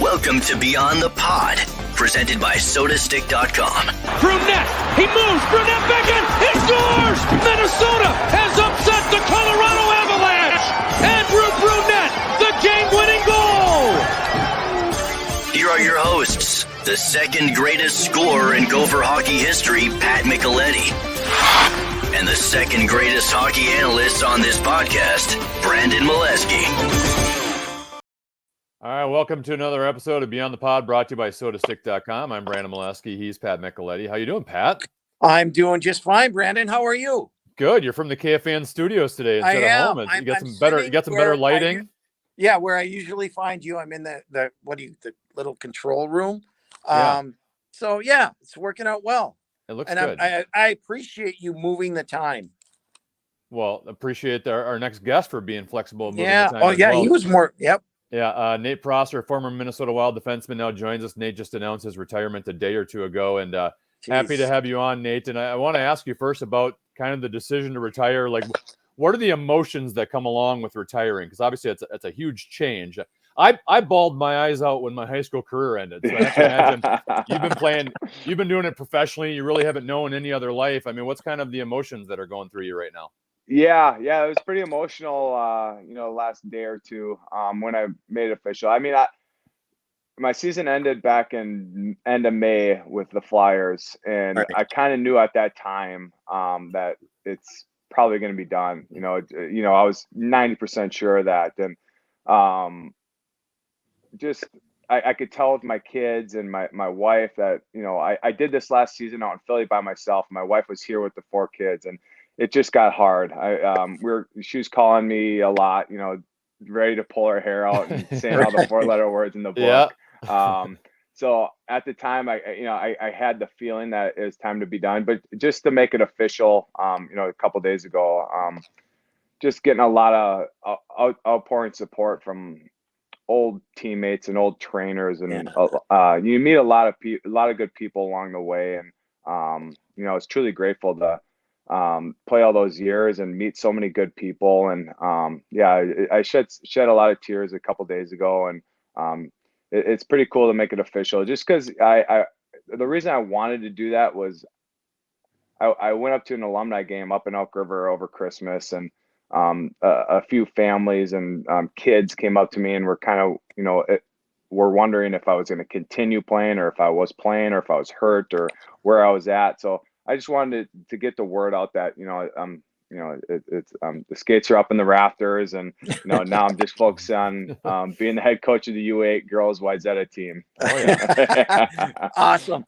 Welcome to Beyond the Pod, presented by SodaStick.com. Brunette, he moves, Brunette back in, he scores! Minnesota has upset the Colorado Avalanche! Andrew Brunette, the game-winning goal! Here are your hosts, the second greatest scorer in Gopher hockey history, Pat Micheletti, and the second greatest hockey analyst on this podcast, Brandon Molesky. All right, welcome to another episode of Beyond the Pod, brought to you by SodaStick.com. I'm Brandon Molesky. He's Pat Micheletti. How you doing, Pat? I'm doing just fine, Brandon. How are you? Good. You're from the KFAN studios today instead of home. You got some better lighting. Where I usually find you. I'm in the little control room. So it's working out well. It looks and good. I appreciate you moving the time. Well, appreciate our next guest for being flexible. He was more. Yep. Yeah, Nate Prosser, former Minnesota Wild defenseman, now joins us. Nate just announced his retirement a day or two ago, and happy to have you on, Nate. And I want to ask you first about kind of the decision to retire. Like, what are the emotions that come along with retiring? Because obviously it's a huge change. I bawled my eyes out when my high school career ended. So I have to imagine you've been doing it professionally. You really haven't known any other life. I mean, what's kind of the emotions that are going through you right now? Yeah, it was pretty emotional, last day or two when I made it official. I mean, my season ended back in end of May with the Flyers, and right. I kind of knew at that time that it's probably going to be done. I was 90% sure of that, and I could tell with my kids and my wife that I did this last season out in Philly by myself. My wife was here with the 4 kids, and it just got hard. She was calling me a lot, ready to pull her hair out and saying all the 4-letter words in the book. Yeah. So at the time, I had the feeling that it was time to be done, but just to make it official, a couple days ago, just getting a lot of outpouring support from old teammates and old trainers, and you meet a lot of good people along the way, and I was truly grateful to play all those years and meet so many good people. And I shed a lot of tears a couple days ago, and it's pretty cool to make it official, just because the reason I wanted to do that was I went up to an alumni game up in Elk River over Christmas, and a few families and kids came up to me and were kind of were wondering if I was going to continue playing, or if I was playing, or if I was hurt, or where I was at. So I just wanted to get the word out that the skates are up in the rafters, and now I'm just focused on being the head coach of the U8 girls Wayzata team. Oh yeah, awesome.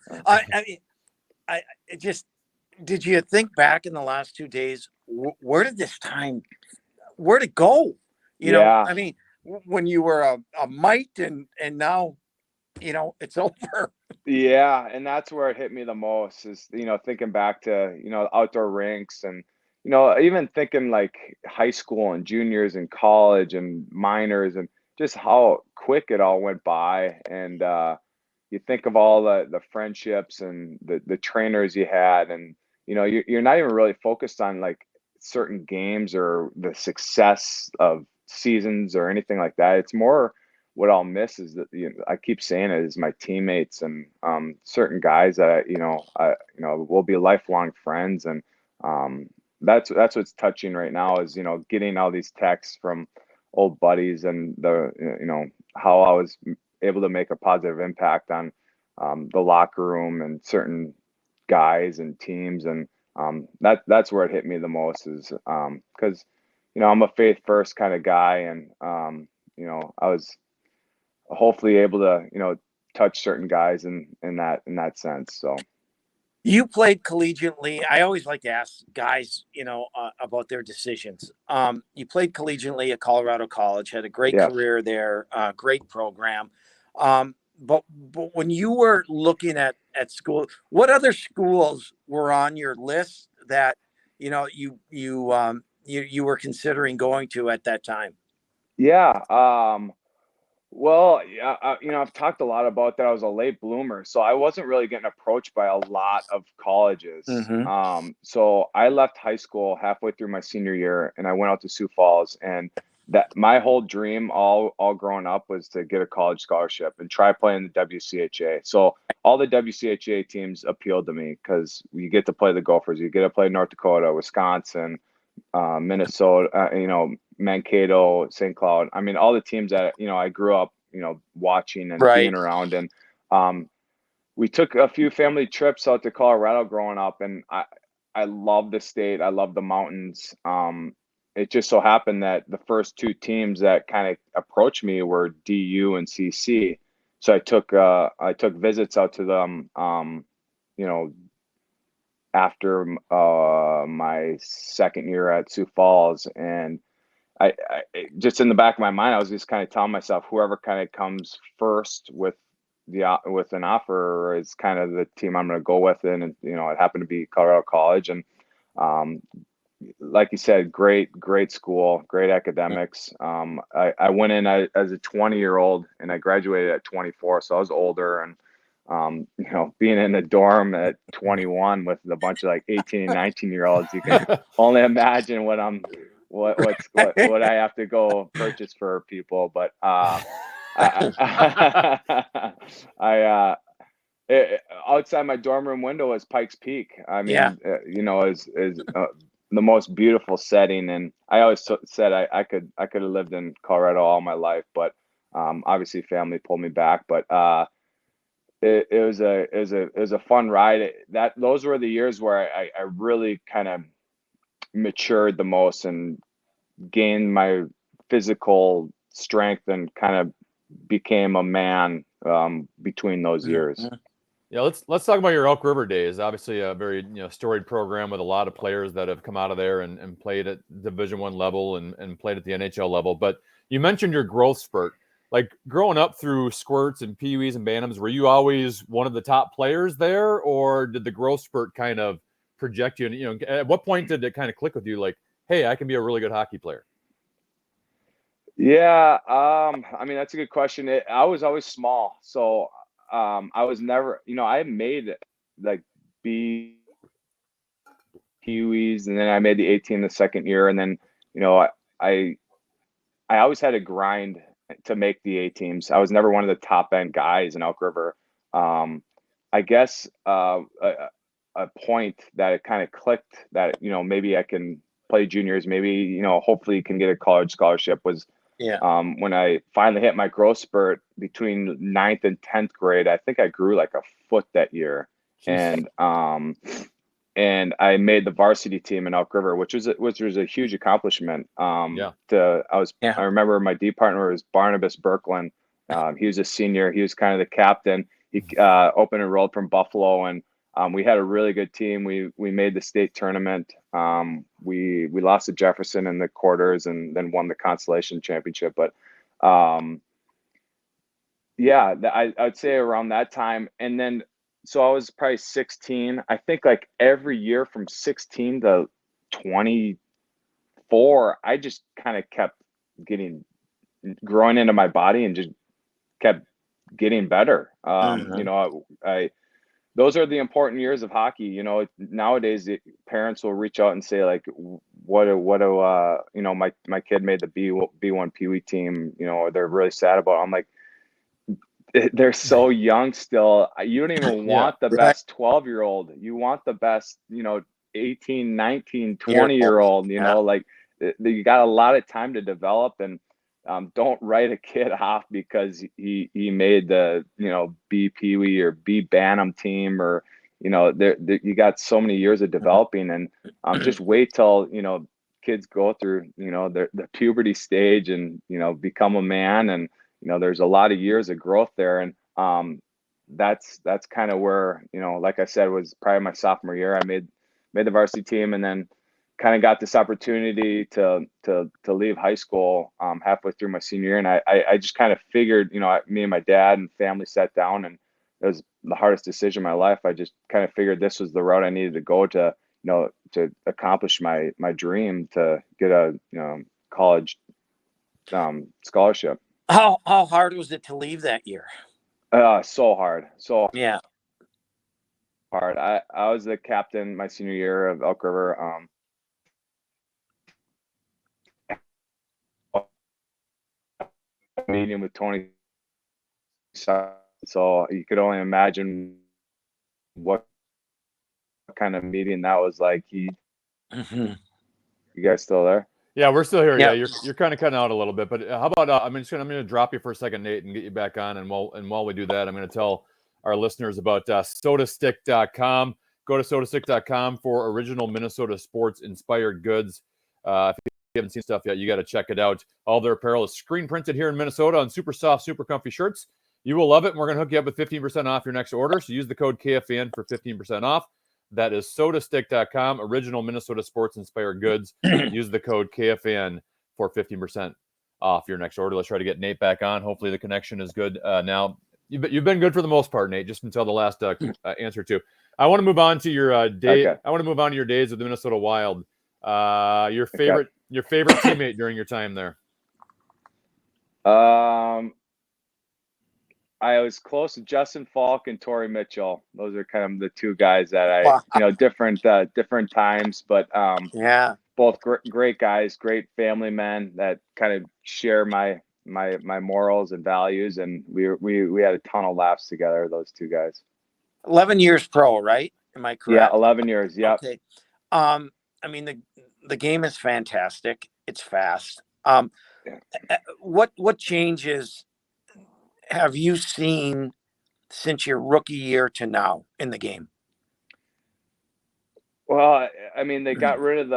Did you think back in the last 2 days? Where did it go? I mean, when you were a mite, and now it's over. Yeah, and that's where it hit me the most is, thinking back to, outdoor rinks, and, even thinking like high school and juniors and college and minors, and just how quick it all went by. And you think of all the friendships and the trainers you had, and, you're not even really focused on like certain games or the success of seasons or anything like that. It's more what I'll miss is that I keep saying it is my teammates and certain guys that will be lifelong friends, and that's what's touching right now is getting all these texts from old buddies, and how I was able to make a positive impact on the locker room and certain guys and teams, and that's where it hit me the most is because I'm a faith first kind of guy, and I was hopefully able to touch certain guys in that sense. So you played collegiately. I always like to ask guys about their decisions. You played collegiately at Colorado College, had a great career there, great program. But when you were looking at school, what other schools were on your list that you were considering going to at that time? Well, I've talked a lot about that. I was a late bloomer, so I wasn't really getting approached by a lot of colleges. Mm-hmm. So I left high school halfway through my senior year, and I went out to Sioux Falls, and that my whole dream all growing up was to get a college scholarship and try playing the WCHA. So all the WCHA teams appealed to me because you get to play the Gophers, you get to play North Dakota, Wisconsin, Minnesota, Mankato, St. Cloud. I mean, all the teams that, I grew up, watching and being around. And we took a few family trips out to Colorado growing up, and I love the state. I love the mountains. It just so happened that the first two teams that kind of approached me were DU and CC. So I took visits out to them, after my second year at Sioux Falls, and I just in the back of my mind, I was just kind of telling myself, whoever kind of comes first with an offer is kind of the team I'm going to go with. And it happened to be Colorado College, and like you said, great school, great academics. I went in as a 20-year-old and I graduated at 24, so I was older. And being in a dorm at 21 with a bunch of like 18 and 19-year-olds, you can only imagine what I have to go purchase for people. But outside my dorm room window is Pikes Peak. I mean, is the most beautiful setting. And I always said I could have lived in Colorado all my life, but obviously family pulled me back. But it was a fun ride. Those were the years where I really kind of matured the most and gained my physical strength and kind of became a man between those years. Yeah, let's talk about your Elk River days. Obviously, a very storied program with a lot of players that have come out of there and played at Division I level and played at the NHL level. But you mentioned your growth spurt. Like growing up through squirts and peewees and bantams, were you always one of the top players there, or did the growth spurt kind of project you? And at what point did it kind of click with you? Like, hey, I can be a really good hockey player. Yeah, I mean that's a good question. I was always small, so I was never, I made like B Peewees, and then I made the 18 the second year, and then I always had to grind to make the A teams. I was never one of the top end guys in Elk River. I guess a point that it kind of clicked that maybe I can play juniors, maybe hopefully can get a college scholarship was when I finally hit my growth spurt between 9th and 10th grade. I think I grew like a foot that year. And I made the varsity team in Elk River, which was a huge accomplishment. I remember my D partner was Barnabas Berkland. He was a senior. He was kind of the captain. He open enrolled from Buffalo, and we had a really good team. We made the state tournament. We lost to Jefferson in the quarters and then won the consolation championship. But I'd say around that time. And then so I was probably 16. I think like every year from 16 to 24, I just kind of kept growing into my body and just kept getting better. Those are the important years of hockey. Nowadays parents will reach out and say like, my kid made the B1 Pee Wee team, or they're really sad about it. I'm like, they're so young still. You don't even want the best 12-year-old. You want the best, 18, 19, 20-year-old, like you got a lot of time to develop. And don't write a kid off because he made the B Pee Wee or B Bantam team, or you got so many years of developing. And just wait till kids go through the puberty stage and become a man, and there's a lot of years of growth there. And that's kind of where like I said, was probably my sophomore year. I made the varsity team, and then kind of got this opportunity to leave high school halfway through my senior year. And I just kind of figured, me and my dad and family sat down, and it was the hardest decision of my life. I just kind of figured this was the route I needed to go to accomplish my dream to get a college scholarship. How hard was it to leave that year? So hard. Yeah. Hard. I was the captain my senior year of Elk River. meeting with Tony. So you could only imagine what kind of meeting that was like. Mm-hmm. You guys still there? Yeah, we're still here. Yep. Yeah, you're kind of cutting out a little bit, but how about I'm gonna drop you for a second, Nate, and get you back on. And while we do that, I'm gonna tell our listeners about sodastick.com. Go to sodastick.com for original Minnesota sports inspired goods. If you haven't seen stuff yet, you got to check it out. All their apparel is screen printed here in Minnesota on super soft, super comfy shirts. You will love it. And we're gonna hook you up with 15% off your next order. So use the code KFN for 15% off. That is sodastick.com, original Minnesota sports inspired goods. Use the code KFN for 15% off your next order. Let's try to get Nate back on. Hopefully the connection is good now. You've been good for the most part, Nate, just until the last answer too. I want to move on to your day. Okay. I want to move on to your days with the Minnesota Wild. Your favorite teammate during your time there. I was close to Justin Falk and Torrey Mitchell. Those are kind of the two guys that I, different times, but both great guys, great family men that kind of share my morals and values, and we had a ton of laughs together. Those two guys. 11 years pro, right? Am I correct? Yeah, 11 years. Yep. Okay. I mean the game is fantastic. It's fast. What changes have you seen since your rookie year to now in the game? Well, I mean, they got rid of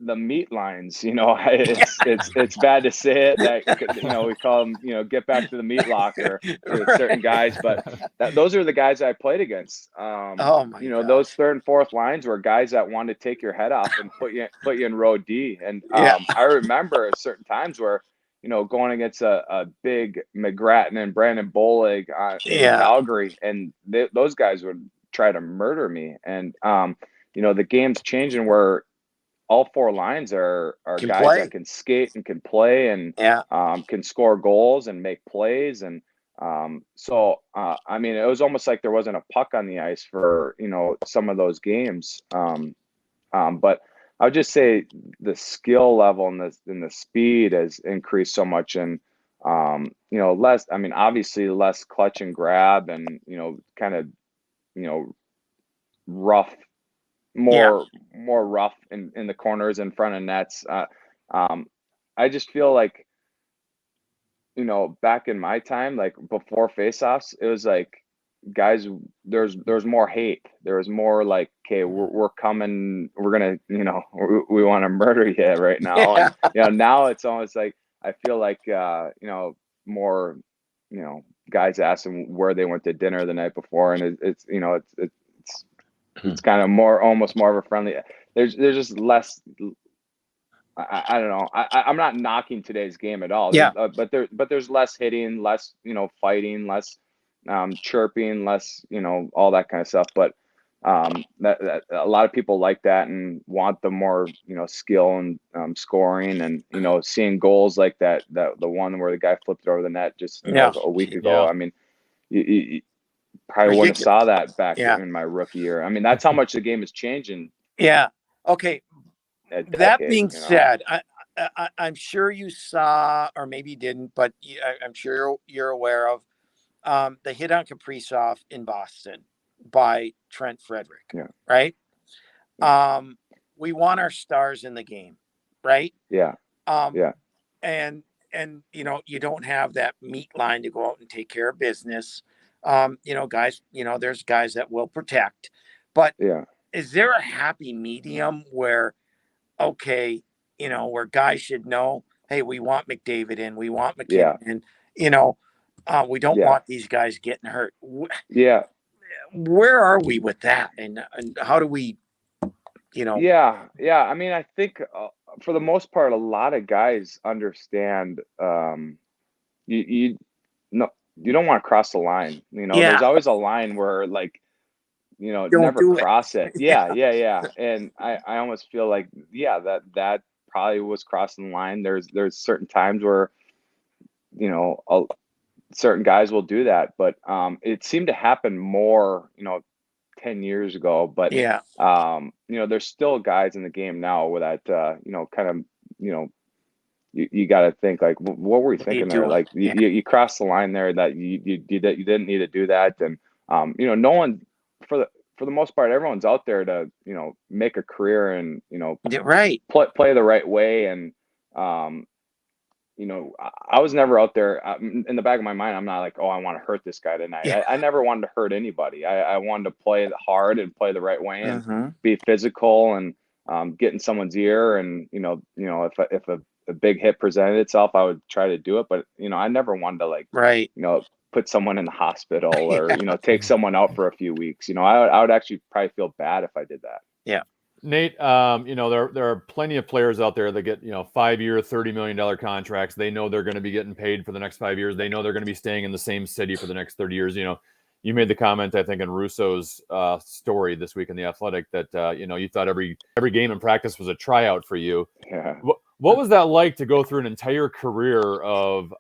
the meat lines. It's bad to say it. That we call them get back to the meat locker with certain guys, but those are the guys I played against. Those third and fourth lines were guys that wanted to take your head off and put you in row D. And I remember certain times where going against a big McGrattan and Brandon Bolig in Calgary, and those guys would try to murder me. And the game's changing where all four lines are guys that can skate and can play and can score goals and make plays. And I mean, it was almost like there wasn't a puck on the ice for some of those games. But I would just say the skill level and the speed has increased so much, and less. I mean, obviously less clutch and grab, and kind of rough, more rough in the corners in front of nets. I just feel like back in my time, like before faceoffs, it was like guys, there's more hate. There was more like, okay, we're coming, we're gonna we want to murder you right now. And, now it's almost like I feel like more guys ask them where they went to dinner the night before, and it's kind of almost more of a friendly. There's just less. I don't know. I'm not knocking today's game at all. But there's less hitting, less fighting, less chirping, less all that kind of stuff. But that a lot of people like that and want the more skill and scoring, and seeing goals like that the one where the guy flipped it over the net just a week ago. I mean, you probably wouldn't have saw that back in my rookie year. I mean, that's how much the game is changing. Yeah. Okay. That being said, I'm sure you saw, or maybe you didn't, but I'm sure you're aware of the hit on Kaprizov in Boston by Trent Frederick. Yeah. Right. We want our stars in the game, right? Yeah. And you don't have that meat line to go out and take care of business. Guys, there's guys that will protect, but is there a happy medium where, okay, where guys should know, hey, we want McDavid in, we want McKinnon in, we don't want these guys getting hurt. Where are we with that? And how do we, Yeah. I mean, I think for the most part, a lot of guys understand you don't want to cross the line. There's always a line where like, never cross it. Yeah. And I almost feel like, that probably was crossing the line. There's certain times where, certain guys will do that, but it seemed to happen more, 10 years ago. But there's still guys in the game now with that, kind of, you got to think like, what were you What are you thinking there? doing? Like Yeah. you crossed the line there that you didn't need to do that. And no one for the most part, everyone's out there to make a career and Yeah, right. play the right way. And I was never out there in the back of my mind. I'm not like, oh, I want to hurt this guy tonight. Yeah. I never wanted to hurt anybody. I wanted to play hard and play the right way and Mm-hmm. be physical and get in someone's ear. And if a big hit presented itself, I would try to do it. But I never wanted to like Right. put someone in the hospital or take someone out for a few weeks. I would actually probably feel bad if I did that. Yeah. Nate, there are plenty of players out there that get 5-year, $30 million contracts. They know they're going to be getting paid for the next 5 years. They know they're going to be staying in the same city for the next 30 years. You made the comment, I think, in Russo's story this week in the Athletic that you thought every game in practice was a tryout for you. Yeah. What was that like to go through an entire career of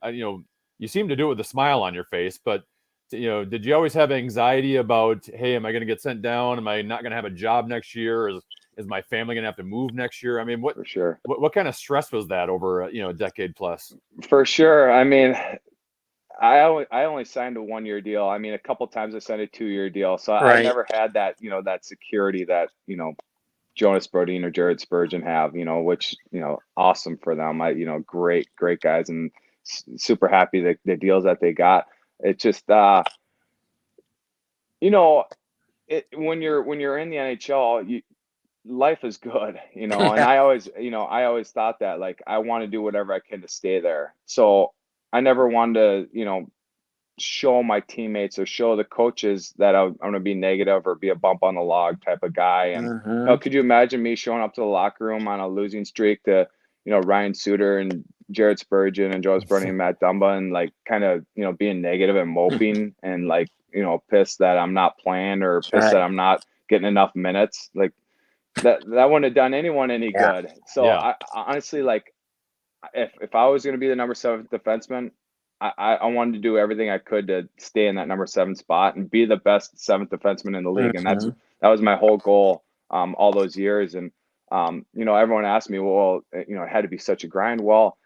you seem to do it with a smile on your face, but did you always have anxiety about, hey, am I going to get sent down? Am I not going to have a job next year? Is my family going to have to move next year? I mean, For sure. What kind of stress was that over a decade plus? For sure. I mean, I only signed a 1-year deal. I mean, a couple times I signed a 2-year deal, so I Right. never had that that security that Jonas Brodin or Jared Spurgeon have. Which awesome for them. Great guys and super happy the deals that they got. It's just when you're in the NHL, life is good, and I always thought that like I want to do whatever I can to stay there. So I never wanted to, show my teammates or show the coaches that I'm going to be negative or be a bump on the log type of guy. And Mm-hmm. could you imagine me showing up to the locker room on a losing streak to, Ryan Suter and Jared Spurgeon and Jonas Brodin and Matt Dumba and like kind of, being negative and moping and like, pissed that I'm not playing or pissed that I'm not getting enough minutes. Like that wouldn't have done anyone any good. So I honestly, like, if I was going to be the number 7 defenseman, I wanted to do everything I could to stay in that number 7 spot and be the best 7th defenseman in the league. And that was my whole goal all those years. And everyone asked me, well, it had to be such a grind. Well,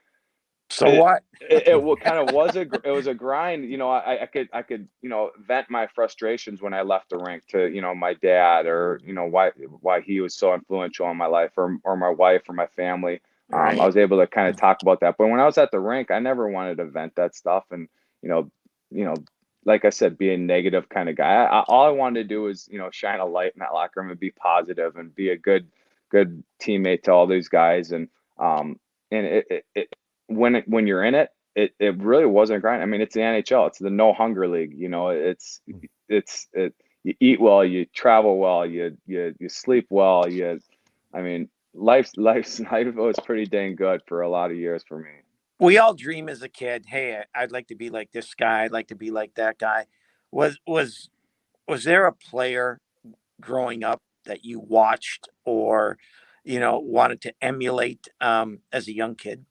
so what? It kind of was a grind. I could vent my frustrations when I left the rink to my dad or why he was so influential in my life or my wife or my family. I was able to kind of talk about that. But when I was at the rink, I never wanted to vent that stuff. And like I said, be a negative kind of guy. All I wanted to do was shine a light in that locker room and be positive and be a good teammate to all these guys. And when you're in it, it really wasn't a grind. I mean, it's the NHL. It's the no hunger league. It's you eat well, you travel well, you sleep well. Life was pretty dang good for a lot of years for me. We all dream as a kid, hey, I'd like to be like this guy. I'd like to be like that guy. Was there a player growing up that you watched or, wanted to emulate as a young kid?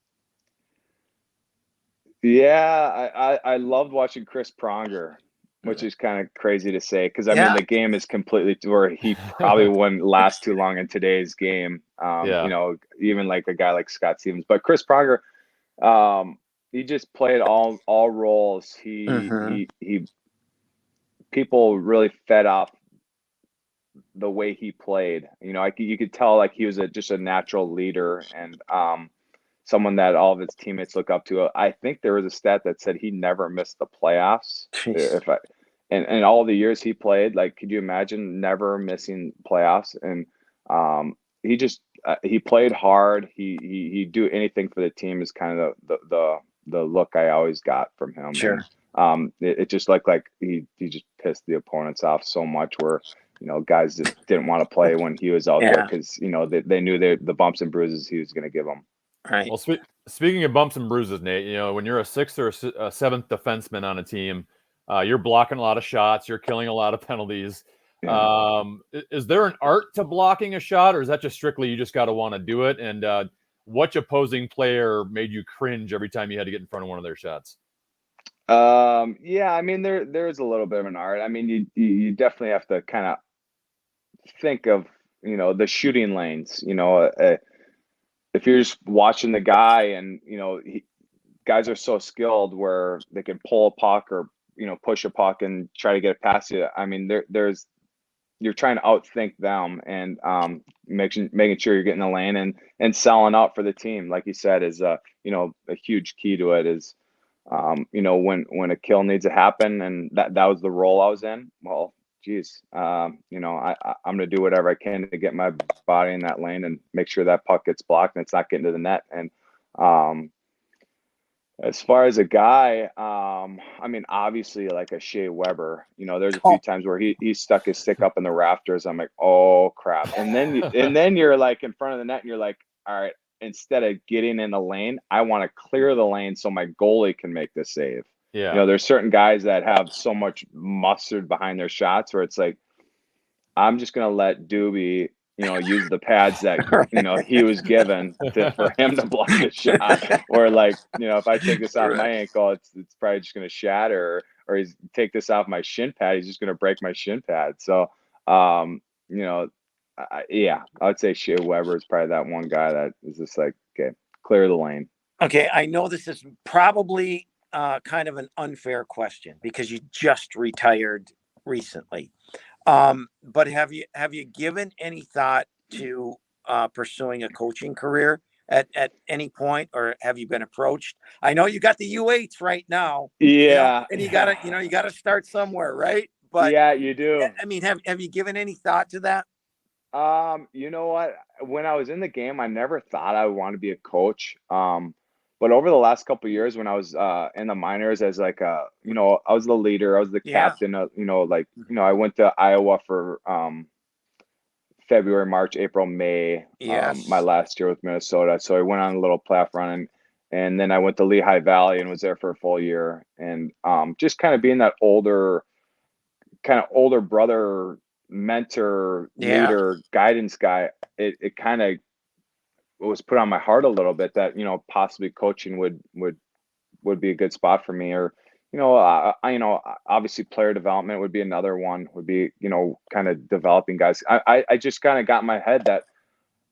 Yeah, I loved watching Chris Pronger, which is kind of crazy to say because I mean the game is completely where he probably wouldn't last too long in today's game. Even like a guy like Scott Stevens, but Chris Pronger, he just played all roles. He people really fed off the way he played. You could tell like he was just a natural leader and someone that all of his teammates look up to. I think there was a stat that said he never missed the playoffs. And all the years he played, like, could you imagine never missing playoffs? And he just he played hard. He do anything for the team is kind of the look I always got from him. Sure. And, it just looked like he just pissed the opponents off so much where guys just didn't want to play when he was out there because they knew the bumps and bruises he was going to give them. Right. Well, speaking of bumps and bruises, Nate, when you're a 6th or a 7th defenseman on a team, you're blocking a lot of shots, you're killing a lot of penalties. Yeah. Is there an art to blocking a shot, or is that just strictly you just got to want to do it? And which opposing player made you cringe every time you had to get in front of one of their shots? Yeah, I mean there's a little bit of an art. I mean you definitely have to kind of think of the shooting lanes. if you're just watching the guy and, guys are so skilled where they can pull a puck or, push a puck and try to get it past you. I mean, you're trying to outthink them and making sure you're getting the lane and selling out for the team. Like you said, is a huge key to it is, when a kill needs to happen, and that was the role I was in. Well, geez, I'm going to do whatever I can to get my body in that lane and make sure that puck gets blocked and it's not getting to the net. And as far as a guy, I mean, obviously like a Shea Weber, there's a few times where he stuck his stick up in the rafters. I'm like, oh crap. And then you're like in front of the net and you're like, all right, instead of getting in the lane, I want to clear the lane so my goalie can make the save. Yeah. There's certain guys that have so much mustard behind their shots where it's like, I'm just going to let Doobie, use the pads that, he was given for him to block the shot. Or like, if I take this off my ankle, it's probably just going to shatter, or he's take this off my shin pad, he's just going to break my shin pad. So, I would say Shea Weber is probably that one guy that is just like, okay, clear the lane. Okay. I know this is probably kind of an unfair question because you just retired recently. But have you given any thought to pursuing a coaching career at any point, or have you been approached? I know you got the U8s right now. Yeah. And you gotta start somewhere, right? But yeah, you do. I mean, have you given any thought to that? You know what? When I was in the game, I never thought I would want to be a coach. But over the last couple of years, when I was in the minors as like I was the leader, I was the captain. I went to Iowa for February, March, April, May. My last year with Minnesota, so I went on a little playoff run, and then I went to Lehigh Valley and was there for a full year. And just kind of being that older brother, mentor, leader, guidance guy, it kind of was put on my heart a little bit that possibly coaching would be a good spot for me. Or obviously player development would be another one, would be kind of developing guys. I just kind of got in my head that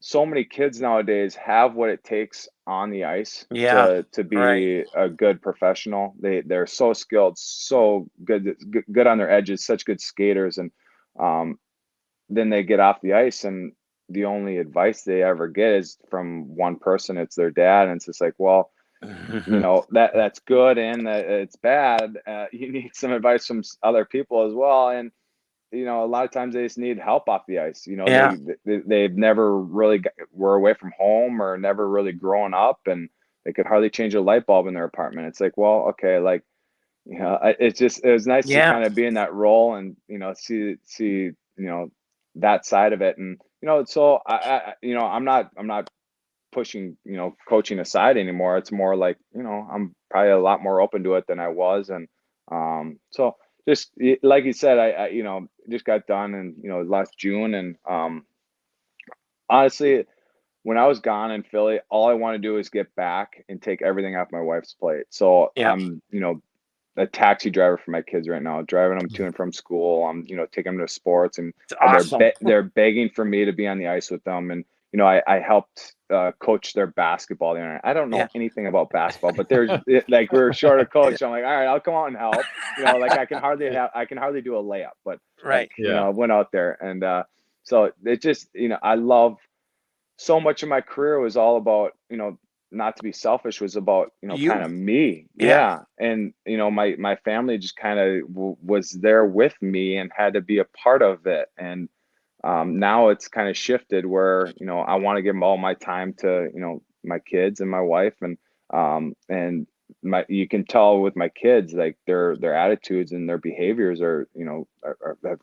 so many kids nowadays have what it takes on the ice to be a good professional. They're so skilled, so good on their edges, such good skaters, and then they get off the ice and the only advice they ever get is from one person. It's their dad. And it's just like, well, that's good and it's bad. You need some advice from other people as well. And, a lot of times they just need help off the ice. They've never really were away from home or never really grown up, and they could hardly change a light bulb in their apartment. It's like, well, okay. Like, it was nice to kind of be in that role and, see, that side of it. And, so I'm not pushing, coaching aside anymore. It's more like, I'm probably a lot more open to it than I was. And so just like you said, I just got done and, last June. And honestly, when I was gone in Philly, all I want to do is get back and take everything off my wife's plate. So I'm, a taxi driver for my kids right now, driving them to and from school. I'm, taking them to sports, and awesome. they're begging for me to be on the ice with them. And, I helped coach their basketball the other night. I don't know anything about basketball, but like we're short a coach. I'm like, all right, I'll come out and help. Like I can hardly do a layup, but I went out there. And so it just, I love so much of my career was all about, not to be selfish, was about, kind of me. Yeah. And, my family just kind of was there with me and had to be a part of it. And now it's kind of shifted where, I want to give them all my time to, my kids and my wife. And you can tell with my kids, like their attitudes and their behaviors are have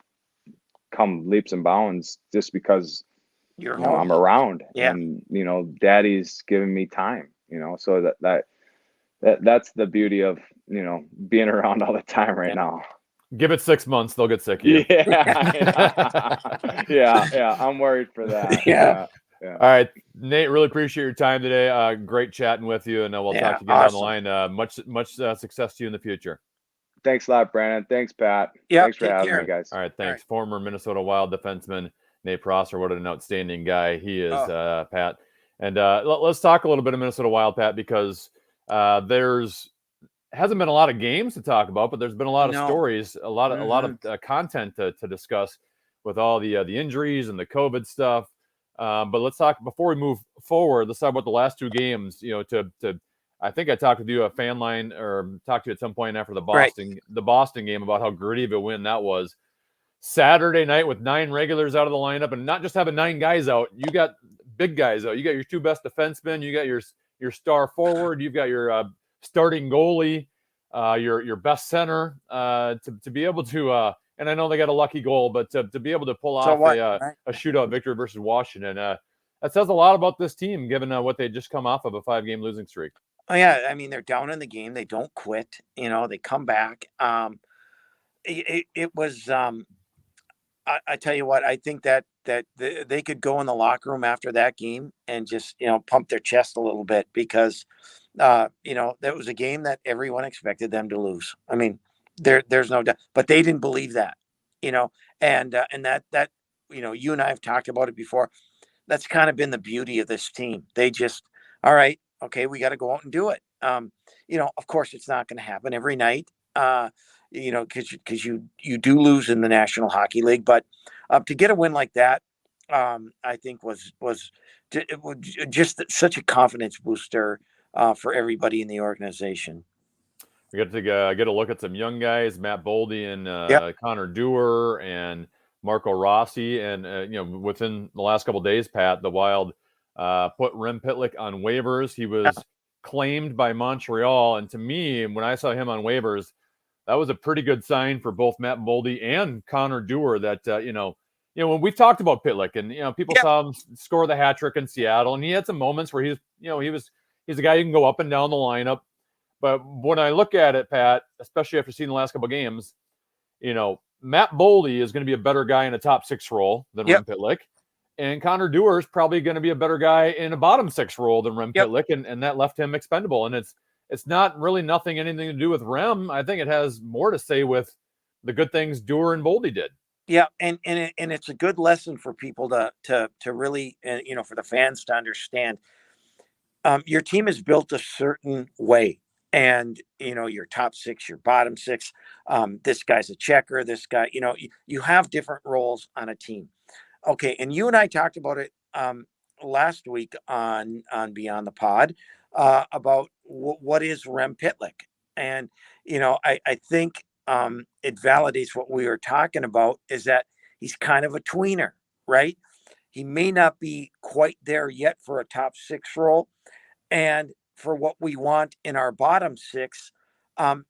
come leaps and bounds just because I'm around and, daddy's giving me time, so that's the beauty of, being around all the time right now. Give it 6 months, they'll get sick of you. Yeah. I'm worried for that. Yeah. All right, Nate, really appreciate your time today. Great chatting with you, and we'll talk again down the line. Much success to you in the future. Thanks a lot, Brandon. Thanks, Pat. Thanks for having me, guys. All right, thanks. Former Minnesota Wild defenseman Nate Prosser. What an outstanding guy he is, Pat. And let's talk a little bit of Minnesota Wild, Pat, because there's hasn't been a lot of games to talk about, but there's been a lot of stories, a lot of content to discuss with all the injuries and the COVID stuff. But let's talk before we move forward. Let's talk about the last two games. I think I talked with you a fan line or talked to you at some point after the Boston game about how gritty of a win that was. Saturday night with 9 regulars out of the lineup, and not just having 9 guys out. You got big guys out. You got your 2 best defensemen. You got your star forward. You've got your starting goalie, your best center. To be able to, and I know they got a lucky goal, but to be able to pull off a shootout victory versus Washington, that says a lot about this team, given what they just come off of a 5-game losing streak. Oh yeah, I mean they're down in the game. They don't quit. They come back. It was. I tell you what, I think that they could go in the locker room after that game and just pump their chest a little bit, because that was a game that everyone expected them to lose. I mean, there's no doubt, but they didn't believe that, and that you and I have talked about it before. That's kind of been the beauty of this team. They just, all right, okay, we got to go out and do it. Of course, it's not going to happen every night. Because you do lose in the National Hockey League, but to get a win like that, I think was just such a confidence booster for everybody in the organization. We get to get a look at some young guys, Matt Boldy and Connor Dewar and Marco Rossi, and within the last couple of days, Pat, the Wild put Rem Pitlick on waivers. He was claimed by Montreal, and to me, when I saw him on waivers, that was a pretty good sign for both Matt Boldy and Connor Dewar. That when we've talked about Pitlick, and people saw him score the hat trick in Seattle, and he had some moments where he's a guy you can go up and down the lineup. But when I look at it, Pat, especially after seeing the last couple of games, Matt Boldy is going to be a better guy in a top 6 role than Rem Pitlick, and Connor Dewar is probably going to be a better guy in a bottom 6 role than Rem Pitlick, and that left him expendable. And it's not really anything to do with Rem. I think it has more to say with the good things Dewar and Boldy did. Yeah, and it's a good lesson for people to really, for the fans to understand. Your team is built a certain way, and your top 6, your bottom 6. This guy's a checker. This guy, you have different roles on a team. Okay, and you and I talked about it last week on Beyond the Pod. About what is Rem Pitlick. And, I think it validates what we were talking about, is that he's kind of a tweener, right? He may not be quite there yet for a top 6 role. And for what we want in our bottom 6,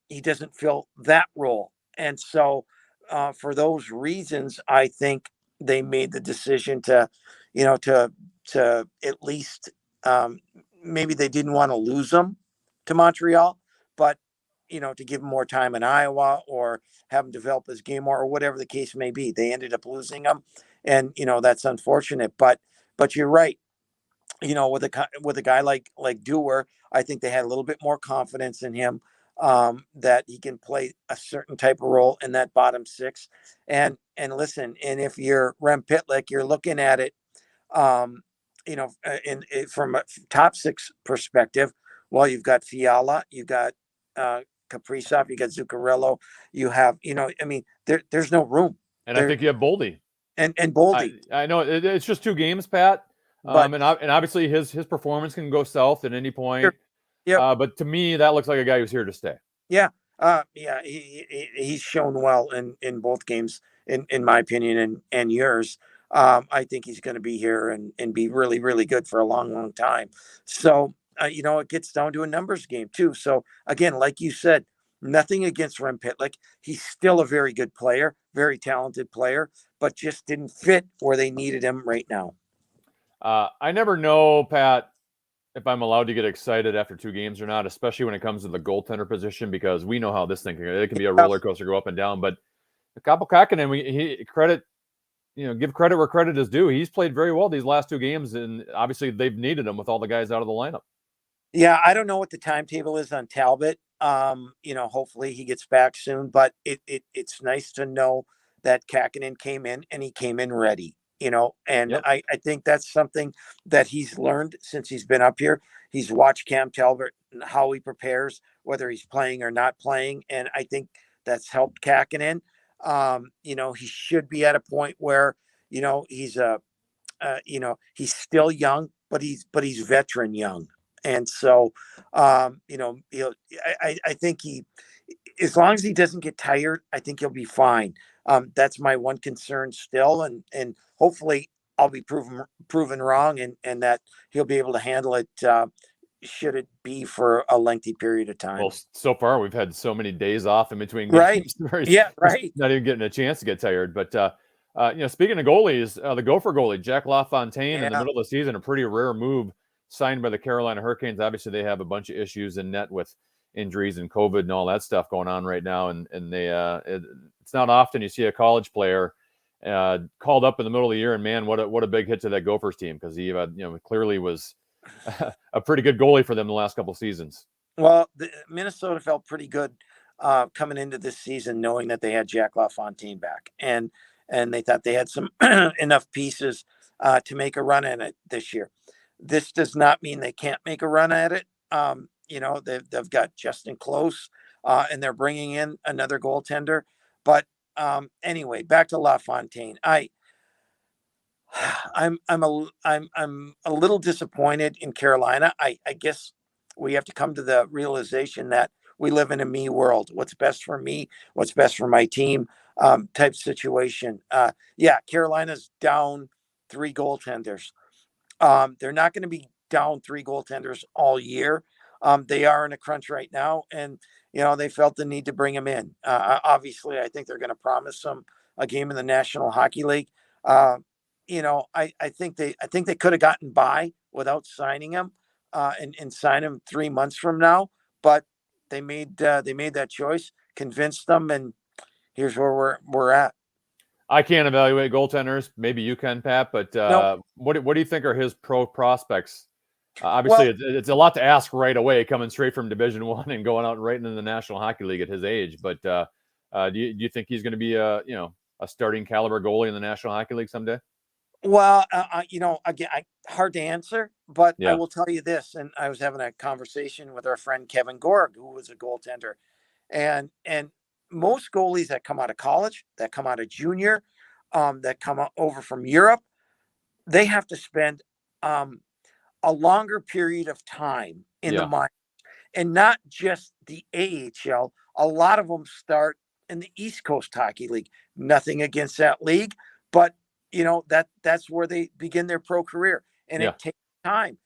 he doesn't fill that role. And so for those reasons, I think they made the decision to at least maybe they didn't want to lose him to Montreal, but to give him more time in Iowa or have him develop his game more, or whatever the case may be. They ended up losing him, and that's unfortunate. But you're right. With a guy like Dewar, I think they had a little bit more confidence in him, that he can play a certain type of role in that bottom 6. And listen, and if you're Rem Pitlick, you're looking at it. From a top 6 perspective, well, you've got Fiala, you've got Kaprizov, you got Zuccarello, you have, there's no room. And I think you have Boldy. And Boldy. I know it's just 2 games, Pat. And obviously his performance can go south at any point. Sure. Yep. But to me, that looks like a guy who's here to stay. Yeah. He's shown well in both games, in my opinion, and yours. I think he's going to be here and be really, really good for a long, long time. So, it gets down to a numbers game too. So again, like you said, nothing against Rem Pitlick. He's still a very good player, very talented player, but just didn't fit where they needed him right now. I never know, Pat, if I'm allowed to get excited after 2 games or not, especially when it comes to the goaltender position, because we know how this thing can be a roller coaster, go up and down. But Kaapo Kähkönen, give credit where credit is due. He's played very well these last 2 games, and obviously they've needed him with all the guys out of the lineup. Yeah, I don't know what the timetable is on Talbot. Hopefully he gets back soon, but it's nice to know that Kähkönen came in and he came in ready. And Yep. I think that's something that he's learned since he's been up here. He's watched Cam Talbot and how he prepares, whether he's playing or not playing. And I think that's helped Kakinen. He should be at a point where, he's still young, but he's veteran young. And so, I think as long as he doesn't get tired, I think he'll be fine. That's my one concern still. And hopefully I'll be proven wrong and that he'll be able to handle it. Should it be for a lengthy period of time? Well, so far we've had so many days off in between Right. games. Where he's Yeah. Right. not even getting a chance to get tired. But speaking of goalies, the Gopher goalie Jack Lafontaine in the middle of the season, a pretty rare move signed by the Carolina Hurricanes. Obviously, they have a bunch of issues in net with injuries and COVID and all that stuff going on right now. And it's not often you see a college player called up in the middle of the year. And man, what a big hit to that Gophers team, because he clearly was a pretty good goalie for them the last couple of seasons. Well, Minnesota felt pretty good coming into this season, knowing that they had Jack LaFontaine back, and they thought they had some enough pieces to make a run at it this year. This does not mean they can't make a run at it. They've got Justin Close, and they're bringing in another goaltender. But anyway, back to LaFontaine. I'm a little disappointed in Carolina. I guess we have to come to the realization that we live in a me world. What's best for me? What's best for my team? Type situation. Carolina's down 3 goaltenders. They're not going to be down 3 goaltenders all year. They are in a crunch right now, and they felt the need to bring him in. Obviously, I think they're going to promise them a game in the National Hockey League. I think they could have gotten by without signing him and sign him 3 months from now, but they made that choice, convinced them, and here's where we're at. I can't evaluate goaltenders. Maybe you can, Pat. But what do you think are his pro prospects? Obviously, it's a lot to ask right away, coming straight from Division I and going out right into the National Hockey League at his age. But do you think he's going to be a starting caliber goalie in the National Hockey League someday? Well, again, hard to answer, but Yeah. I will tell you this. And I was having a conversation with our friend Kevin Gorg, who was a goaltender, and most goalies that come out of college, that come out of junior, that come over from Europe, they have to spend a longer period of time in the minors, and not just the AHL. A lot of them start in the East Coast Hockey League. Nothing against that league, but that's where they begin their pro career, and it takes time.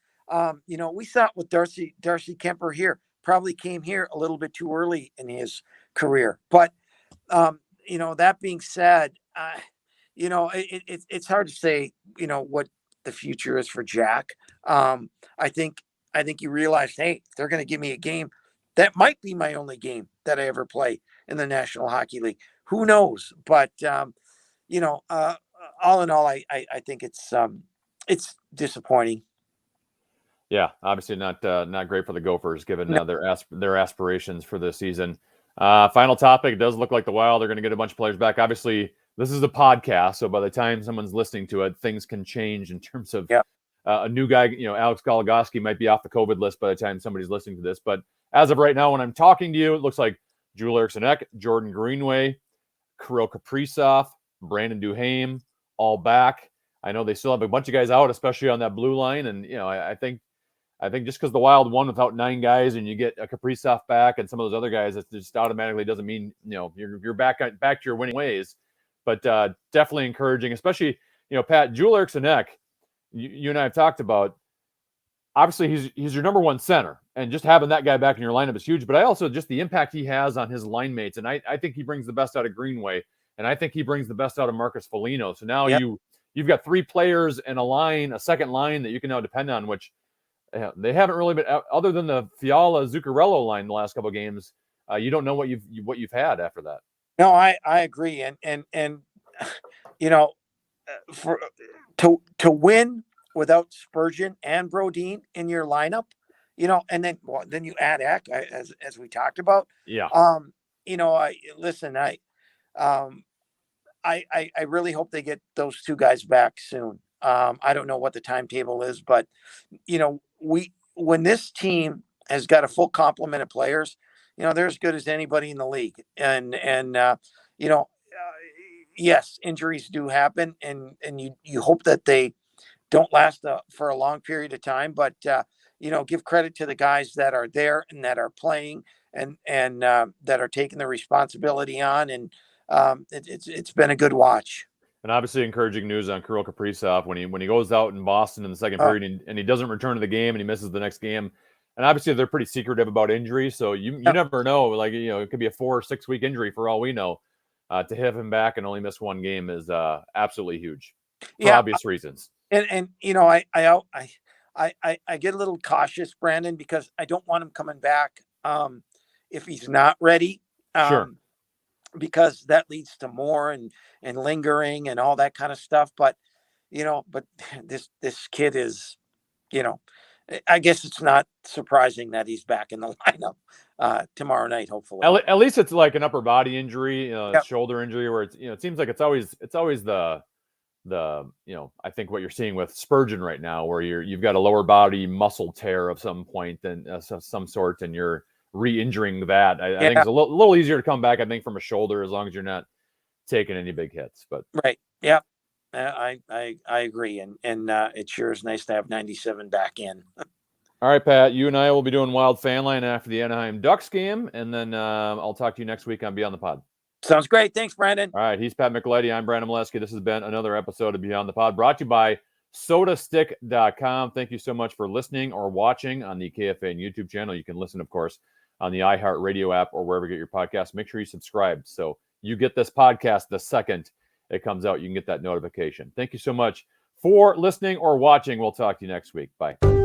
We saw it with Darcy Kemper here. Probably came here a little bit too early in his career, but that being said, it's hard to say what the future is for Jack. I think you realize, hey, if they're going to give me a game, that might be my only game that I ever play in the National Hockey League. Who knows? But all in all, I think it's disappointing. Yeah, obviously not great for the Gophers, given their aspirations for this season. Final topic. It does look like the Wild are going to get a bunch of players back. Obviously, this is a podcast, so by the time someone's listening to it, things can change in terms of a new guy. Alex Goligoski might be off the COVID list by the time somebody's listening to this. But as of right now, when I'm talking to you, it looks like Joel Eriksson Ek, Jordan Greenway, Kirill Kaprizov, Brandon Duhaime, all back. I know they still have a bunch of guys out, especially on that blue line. And, I think just because the Wild won without 9 guys and you get a Kaprizov back and some of those other guys, it just automatically doesn't mean, you're back to your winning ways. But definitely encouraging, especially, Pat, Joel Eriksson Ek, you and I have talked about, obviously he's your number 1 center, and just having that guy back in your lineup is huge, but I also just the impact he has on his line mates. And I think he brings the best out of Greenway, and I think he brings the best out of Marcus Foligno. So now you've got 3 players and a second line that you can now depend on, which they haven't really been, other than the Fiala-Zuccarello line the last couple of games. You don't know what you've had after that. No, I agree. And for to win without Spurgeon and Brodin in your lineup, and then you add Ek, as we talked about. Yeah. I really hope they get those two guys back soon. I don't know what the timetable is, but when this team has got a full complement of players, they're as good as anybody in the league. And yes, injuries do happen, and you hope that they don't last for a long period of time. But give credit to the guys that are there and that are playing and that are taking the responsibility on. And it's been a good watch. And obviously encouraging news on Kirill Kaprizov when he goes out in Boston in the second period and he doesn't return to the game and he misses the next game. And obviously they're pretty secretive about injuries, so you never know. Like it could be a 4 or 6 week injury for all we know. To have him back and only miss one game is absolutely huge for obvious reasons. And I get a little cautious, Brandon, because I don't want him coming back if he's not ready. Sure. Because that leads to more and lingering and all that kind of stuff. But this kid is, I guess it's not surprising that he's back in the lineup tomorrow night, hopefully. At least it's like an upper body injury, shoulder injury, where it's it seems like it's always the I think what you're seeing with Spurgeon right now, where you've got a lower body muscle tear of some point and some sort, and you're re-injuring that. I think it's a little easier to come back, I think, from a shoulder, as long as you're not taking any big hits. But right. Yeah. I agree. And it sure is nice to have 97 back in. All right, Pat, you and I will be doing Wild Fan Line after the Anaheim Ducks game. And then I'll talk to you next week on Beyond the Pod. Sounds great. Thanks, Brandon. All right. He's Pat Micheletti. I'm Brandon Molesky. This has been another episode of Beyond the Pod, brought to you by sodastick.com. Thank you so much for listening or watching on the KFA and YouTube channel. You can listen, of course, on the iHeartRadio app or wherever you get your podcasts. Make sure you subscribe so you get this podcast the second it comes out. You can get that notification. Thank you so much for listening or watching. We'll talk to you next week. Bye.